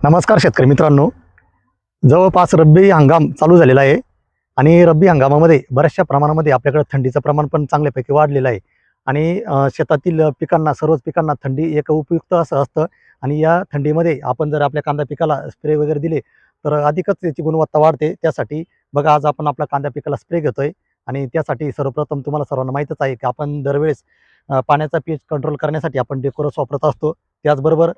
नमस्कार शेतकरी मित्रांनो. जवळपास रब्बी हंगाम चालू झालेला आहे आणि रब्बी हंगामामध्ये बऱ्याचशा प्रमाणामध्ये आपल्याकडे थंडीचं प्रमाण पण चांगल्यापैकी वाढलेलं आहे आणि शेतातील पिकांना सर्वच पिकांना थंडी एक उपयुक्त असं असतं आणि या थंडीमध्ये आपण जर आपल्या कांदा पिकाला स्प्रे वगैरे दिले तर अधिकच त्याची गुणवत्ता वाढते. त्यासाठी बघा आज आपण आपल्या कांदा पिकाला स्प्रे घेतोय आणि त्यासाठी सर्वप्रथम तुम्हाला सर्वांना माहीतच आहे की आपण दरवेळेस पाण्याचा पीएच कंट्रोल करण्यासाठी आपण डेकोरस वापरत असतो. त्याचबरोबर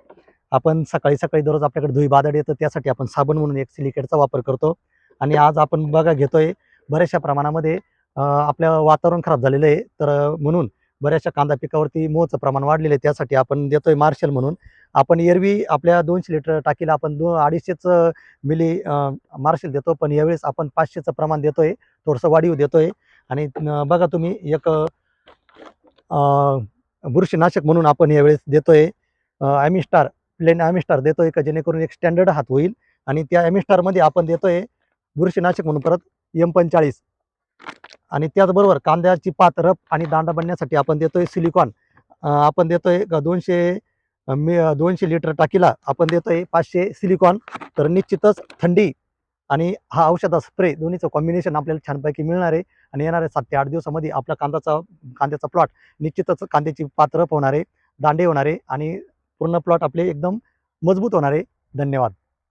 आपण सकाळी दररोज आपल्याकडे धुई बादड येतं त्यासाठी आपण साबण म्हणून एक सिलिकेटचा वापर करतो आणि आज आपण बघा घेतोय बऱ्याचशा प्रमाणामध्ये आपलं वातावरण खराब झालेलं आहे तर म्हणून बऱ्याचशा कांदा पिकावरती मोहचं प्रमाण वाढलेलं आहे. त्यासाठी आपण देतोय मार्शल म्हणून. आपण एरवी आपल्या 200 लिटर टाकीला आपण 250 मिली मार्शल देतो, पण यावेळेस आपण 500चं प्रमाण देतोय, थोडंसं वाढीव देतोय. आणि बघा तुम्ही एक बुरशीनाशक म्हणून आपण यावेळेस देतोय ॲमिस्टार, प्लेन ॲमिस्टार देतोय का जेणेकरून एक स्टँडर्ड हात होईल. आणि त्या ॲमिस्टारमध्ये आपण देतोय बुरशीनाशक म्हणून परत M45 आणि त्याचबरोबर कांद्याची पात रफ आणि दांडा बनण्यासाठी आपण देतोय सिलिकॉन. आपण देतोय 200 लिटर टाकीला आपण देतोय 500 सिलिकॉन. तर निश्चितच थंडी आणि हा औषधा स्प्रे दोन्हीचं कॉम्बिनेशन आपल्याला छानपैकी मिळणार आहे आणि येणाऱ्या 7 ते 8 दिवसामध्ये आपला कांद्याचा प्लॉट निश्चितच कांद्याची पात रफ होणार आहे, दांडे होणार आहे आणि पूर्ण प्लॉट आपले एकदम मजबूत होणार आहे. धन्यवाद.